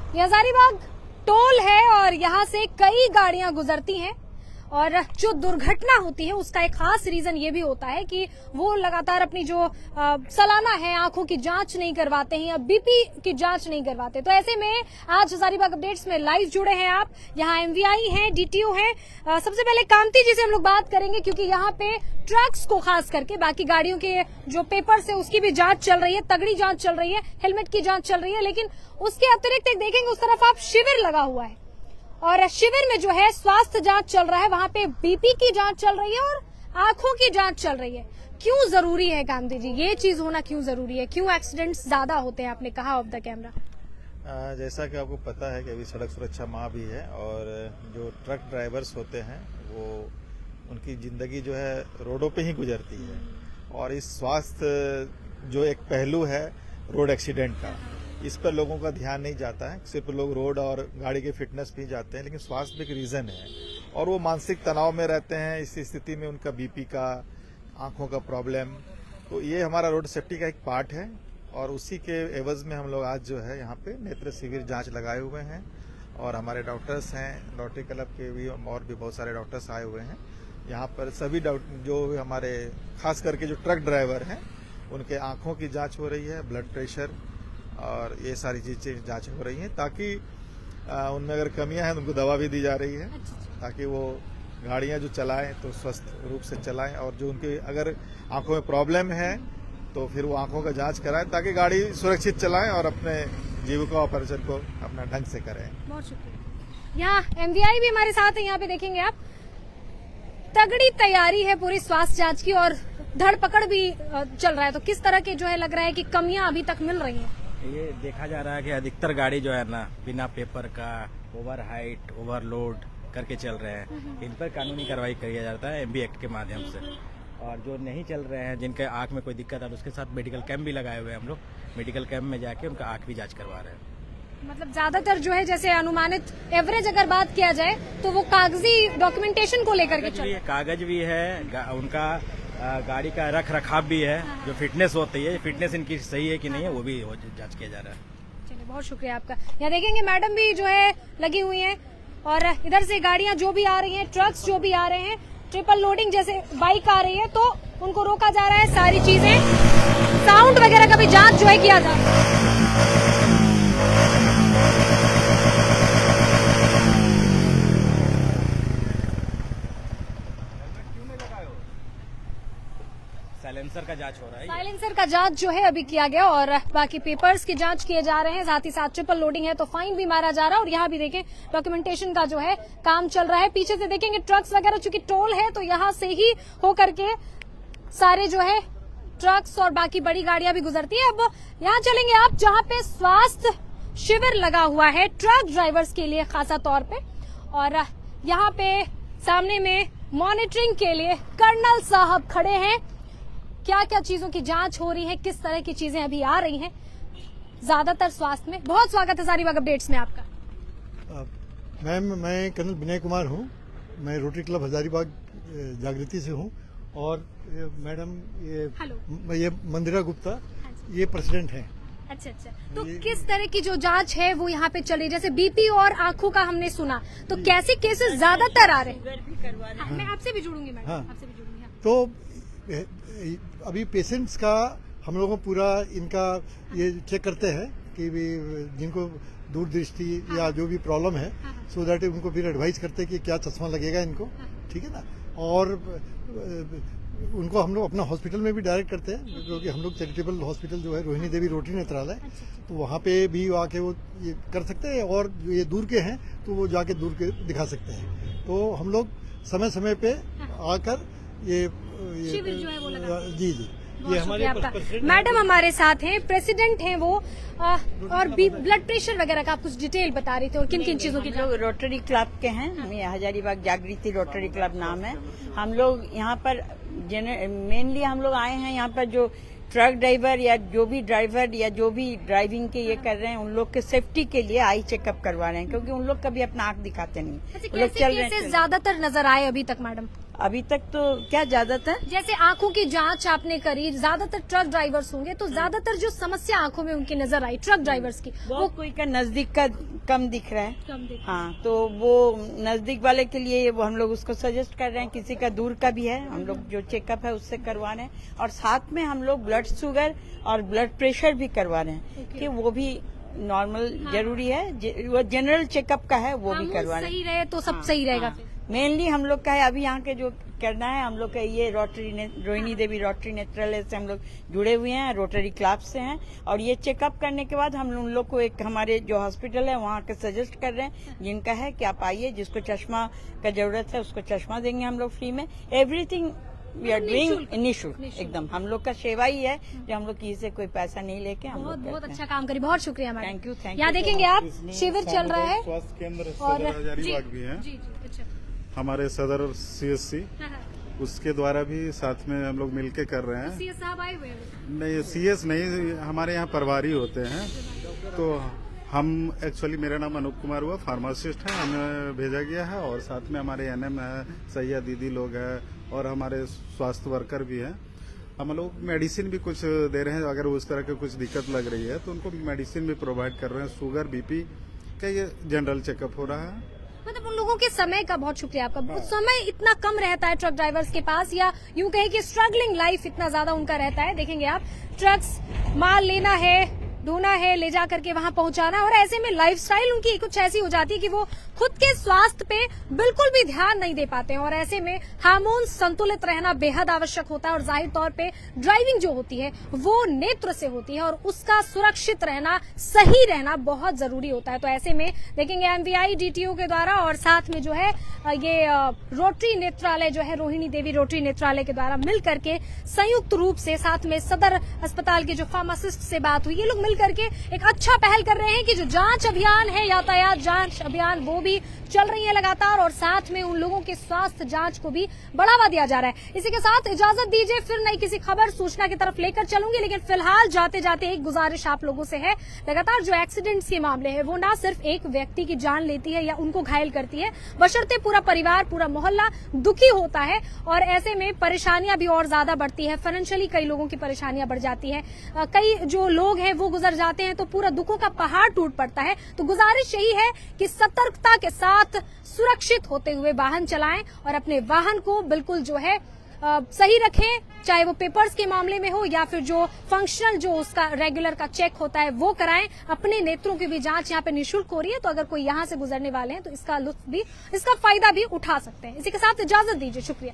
ये हजारीबाग टोल है और यहाँ से कई गाड़ियां गुजरती हैं और जो दुर्घटना होती है उसका एक खास रीजन ये भी होता है कि वो लगातार अपनी जो सालाना है आंखों की जांच नहीं करवाते हैं या बीपी की जांच नहीं करवाते। तो ऐसे में आज हजारीबाग अपडेट्स में लाइव जुड़े हैं आप। यहाँ एमवीआई हैं, डीटीओ हैं। सबसे पहले कांति जी से हम लोग बात करेंगे क्योंकि यहाँ पे ट्रक्स को खास करके, बाकी गाड़ियों के जो पेपर्स है उसकी भी जांच चल रही है, तगड़ी जांच चल रही है, हेलमेट की जांच चल रही है। लेकिन उसके अतिरिक्त एक देखेंगे उस तरफ आप शिविर लगा हुआ है और शिविर में जो है स्वास्थ्य जांच चल रहा है, वहाँ पे बीपी की जांच चल रही है और आंखों की जांच चल रही है। क्यों जरूरी है कांति जी, ये चीज होना क्यों जरूरी है? क्यों एक्सीडेंट्स ज्यादा होते हैं? आपने कहा ऑफ द कैमरा। जैसा कि आपको पता है कि अभी सड़क सुरक्षा माह भी है और जो ट्रक ड्राइवर्स होते हैं वो उनकी जिंदगी जो है रोडों पे ही गुजरती है और इस स्वास्थ्य जो एक पहलू है रोड एक्सीडेंट का, इस पर लोगों का ध्यान नहीं जाता है। सिर्फ लोग रोड और गाड़ी की फिटनेस पे जाते हैं, लेकिन स्वास्थ्य भी एक रीजन है और वो मानसिक तनाव में रहते हैं। इस स्थिति में उनका बीपी का, आंखों का प्रॉब्लम, तो ये हमारा रोड सेफ्टी का एक पार्ट है और उसी के एवज में हम लोग आज जो है यहाँ पे नेत्र शिविर जांच लगाए हुए हैं और हमारे डॉक्टर्स हैं, रोटरी क्लब के भी और भी बहुत सारे डॉक्टर्स आए हुए हैं यहाँ पर। सभी जो हमारे खास करके जो ट्रक ड्राइवर हैं उनके आंखों की जांच हो रही है, ब्लड प्रेशर और ये सारी चीजें जांच हो रही हैं ताकि उनमें अगर कमियां हैं तो उनको दवा भी दी जा रही है ताकि वो गाड़ियां जो चलाएं तो स्वस्थ रूप से चलाएं और जो उनके अगर आंखों में प्रॉब्लम है तो फिर वो आंखों का जांच कराएं ताकि गाड़ी सुरक्षित चलाएं और अपने जीविका ऑपरेशन को अपना ढंग से करें। बहुत शुक्रिया। यहाँ एमवीआई भी हमारे साथ है, यहाँ पे देखेंगे आप तगड़ी तैयारी है पूरी स्वास्थ्य जांच की और धरपकड़ भी चल रहा है। तो किस तरह के जो है लग रहा है कि कमियां अभी तक मिल रही हैं? ये देखा जा रहा है कि अधिकतर गाड़ी जो है ना बिना पेपर का, ओवर हाइट, ओवरलोड करके चल रहे हैं। इन पर कानूनी कार्रवाई किया जाता है एमबी एक्ट के माध्यम से। और जो नहीं चल रहे हैं, जिनके आंख में कोई दिक्कत है, उसके साथ मेडिकल कैंप भी लगाए हुए हैं हम लोग। मेडिकल कैंप में जाके उनका आंख भी जांच करवा रहे हैं। मतलब ज्यादातर जो है जैसे अनुमानित एवरेज अगर बात किया जाए तो वो कागजी डॉक्यूमेंटेशन को लेकर के चल, कागज भी है, उनका गाड़ी का रख रखाव भी है, जो फिटनेस होती है, फिटनेस इनकी सही है कि नहीं है वो भी जांच किया जा रहा है। चलिए बहुत शुक्रिया आपका। यहाँ देखेंगे मैडम भी जो है लगी हुई हैं और इधर से गाड़ियां जो भी आ रही हैं, ट्रक्स जो भी आ रहे हैं, ट्रिपल लोडिंग जैसे बाइक आ रही है तो उनको रोका जा रहा है। सारी चीजें, साउंड वगैरह का भी जांच जो है किया जा रहा है। साइलेंसर का जांच हो रहा है। साइलेंसर का जांच जो है अभी किया गया और बाकी पेपर्स की जांच किए जा रहे हैं। साथ ही साथ ट्रिपल लोडिंग है तो फाइन भी मारा जा रहा है और यहाँ भी देखें डॉक्यूमेंटेशन का जो है काम चल रहा है। पीछे से देखेंगे ट्रक्स वगैरह, चूंकि टोल है तो यहाँ से ही होकर के सारे जो है ट्रक्स और बाकी बड़ी गाड़ियां भी गुजरती है। अब यहाँ चलेंगे आप जहाँ पे स्वास्थ्य शिविर लगा हुआ है ट्रक ड्राइवर्स के लिए खासा तौर पे और यहाँ पे सामने में मॉनिटरिंग के लिए कर्नल साहब खड़े हैं। क्या क्या चीजों की जांच हो रही है, किस तरह की चीजें अभी आ रही हैं, ज्यादातर स्वास्थ्य में। बहुत स्वागत है हजारीबाग अपडेट्स में आपका। मैम, मैं कर्नल विनय कुमार हूँ। मैं रोटरी क्लब हजारीबाग जागृति से हूँ और मैडम ये मंदिरा गुप्ता ये प्रेसिडेंट हैं। अच्छा, तो किस तरह की जो जांच है वो यहाँ पे चल रही है? जैसे बीपी और आंखों का हमने सुना, तो कैसे केसेस ज्यादातर आ रहे हैं? मैं आपसे भी जुड़ूंगी मैडम, आपसे भी जुड़ूंगी। तो अभी पेशेंट्स का हम लोगों पूरा इनका ये चेक करते हैं कि भी जिनको दूरदृष्टि या जो भी प्रॉब्लम है, सो दैट उनको फिर एडवाइस करते हैं कि क्या चश्मा लगेगा इनको, ठीक है ना। और उनको हम लोग अपना हॉस्पिटल में भी डायरेक्ट करते हैं क्योंकि हम लोग चैरिटेबल हॉस्पिटल जो है रोहिणी देवी रोटरी नेत्रालय, तो वहाँ पे भी आके वो ये कर सकते हैं और ये दूर के हैं तो वो जाके दूर के दिखा सकते हैं। तो हम लोग समय समय पे आकर ये शिविर जो है वो लगा। जी, ये हमारे मैडम हमारे साथ हैं, प्रेसिडेंट हैं वो और ब्लड प्रेशर वगैरह का आप कुछ डिटेल बता रही थे और किन किन चीजों की? लोग रोटरी क्लब के हैं, हमें हजारीबाग जागृति रोटरी क्लब नाम है। हम लोग यहाँ पर मेनली हम लोग आए हैं यहाँ पर जो ट्रक ड्राइवर या जो भी ड्राइवर या जो भी ड्राइविंग के ये कर रहे हैं उन लोग के सेफ्टी के लिए आई चेकअप करवा रहे हैं क्योंकि उन लोग कभी अपना आंख दिखाते नहीं। लोग चल रहे हैं। ज्यादातर नजर आए अभी तक मैडम? अभी तक तो क्या ज्यादातर जैसे आंखों की जांच आपने करी, ज्यादातर ट्रक ड्राइवर्स होंगे तो ज्यादातर जो समस्या आंखों में उनकी नजर आई ट्रक ड्राइवर्स की, वो कोई का नजदीक का कम दिख रहा है। कम दिख हाँ, तो वो नजदीक वाले के लिए वो हम लोग उसको सजेस्ट कर रहे हैं। किसी का दूर का भी है, हम लोग जो चेकअप है उससे करवा रहे हैं, और साथ में हम लोग ब्लड शुगर और ब्लड प्रेशर भी करवा रहे हैं कि वो भी नॉर्मल जरूरी है। वो जनरल चेकअप का है, वो भी करवा रहे हैं। सही रहे तो सब सही रहेगा। मेनली हम लोग का है अभी यहाँ के जो करना है, हम लोग का ये रोहिणी देवी रोटरी नेत्रालय से हम लोग जुड़े हुए हैं, रोटरी क्लब से हैं, और ये चेकअप करने के बाद हम उन लोग को एक हमारे जो हॉस्पिटल है वहाँ के सजेस्ट कर रहे हैं, जिनका है कि आप आइए, जिसको चश्मा का जरूरत है उसको चश्मा देंगे हम लोग फ्री में। एवरीथिंग वी आर डूइंग निःशुल्क, एकदम हम लोग का सेवा ही है, जो हम लोग किसी से कोई पैसा नहीं लेके हम लोग बहुत अच्छा काम करी, बहुत शुक्रिया मैडम। Thank you. यहाँ देखेंगे आप शिविर चल रहा है स्वास्थ्य केंद्र और सदर हजारीबाग भी है, जी जी अच्छा हमारे सदर CSC उसके द्वारा भी साथ में हम लोग मिलके कर रहे हैं। सीएस साहब आए हुए हैं। नहीं CS नहीं, हमारे यहाँ प्रभारी होते हैं। तो हम एक्चुअली, मेरा नाम अनूप कुमार हुआ, फार्मासिस्ट है, हमें भेजा गया है, और साथ में हमारे NM है, सैया दीदी लोग हैं, और हमारे स्वास्थ्य वर्कर भी हैं। हम लोग मेडिसिन भी कुछ दे रहे हैं, अगर उस तरह की कुछ दिक्कत लग रही है तो उनको मेडिसिन भी प्रोवाइड कर रहे हैं। शुगर BP का ये जनरल चेकअप हो रहा है। मतलब उन लोगों के समय का बहुत शुक्रिया आपका। समय इतना कम रहता है ट्रक ड्राइवर्स के पास, या यूं कहें कि स्ट्रगलिंग लाइफ इतना ज्यादा उनका रहता है। देखेंगे आप, ट्रक्स माल लेना है, ढोना है, ले जा करके वहां पहुंचाना, और ऐसे में लाइफस्टाइल उनकी कुछ ऐसी हो जाती है कि वो खुद के स्वास्थ्य पे बिल्कुल भी ध्यान नहीं दे पाते हैं, और ऐसे में हार्मोन संतुलित रहना बेहद आवश्यक होता है। और जाहिर तौर पे ड्राइविंग जो होती है वो नेत्र से होती है, और उसका सुरक्षित रहना, सही रहना बहुत जरूरी होता है। तो ऐसे में देखेंगे MVI DTO के द्वारा, और साथ में जो है ये रोटरी नेत्रालय जो है, रोहिणी देवी रोटरी नेत्रालय के द्वारा मिल करके संयुक्त रूप से, साथ में सदर अस्पताल के जो फार्मासिस्ट से बात हुई, ये लोग मिल करके एक अच्छा पहल कर रहे हैं कि जो जांच अभियान है, यातायात जांच अभियान, वो भी चल रही है लगातार, और साथ में उन लोगों के स्वास्थ्य जांच को भी बढ़ावा दिया जा रहा है। इसी के साथ इजाजत दीजिए, फिर नई किसी खबर सूचना की तरफ लेकर चलूंगी, लेकिन फिलहाल जाते जाते एक गुजारिश आप लोगों से है। लगातार जो एक्सीडेंट्स के मामले है वो ना सिर्फ एक व्यक्ति की जान लेती है या उनको घायल करती है, बशर्ते पूरा परिवार, पूरा मोहल्ला दुखी होता है, और ऐसे में परेशानियां भी और ज्यादा बढ़ती है। फाइनेंशियली कई लोगों की परेशानियां बढ़ जाती है, कई जो लोग हैं वो गुजर जाते हैं, तो पूरा दुखों का पहाड़ टूट पड़ता है। तो गुजारिश यही है कि सतर्कता के साथ सुरक्षित होते हुए वाहन चलाएं, और अपने वाहन को बिल्कुल जो है सही रखें, चाहे वो पेपर्स के मामले में हो या फिर जो फंक्शनल जो उसका रेगुलर का चेक होता है वो कराएं। अपने नेत्रों की भी जांच यहाँ पे निःशुल्क हो रही है, तो अगर कोई यहाँ से गुजरने वाले हैं तो इसका लुत्फ भी, इसका फायदा भी उठा सकते हैं। इसी के साथ इजाजत दीजिए, शुक्रिया।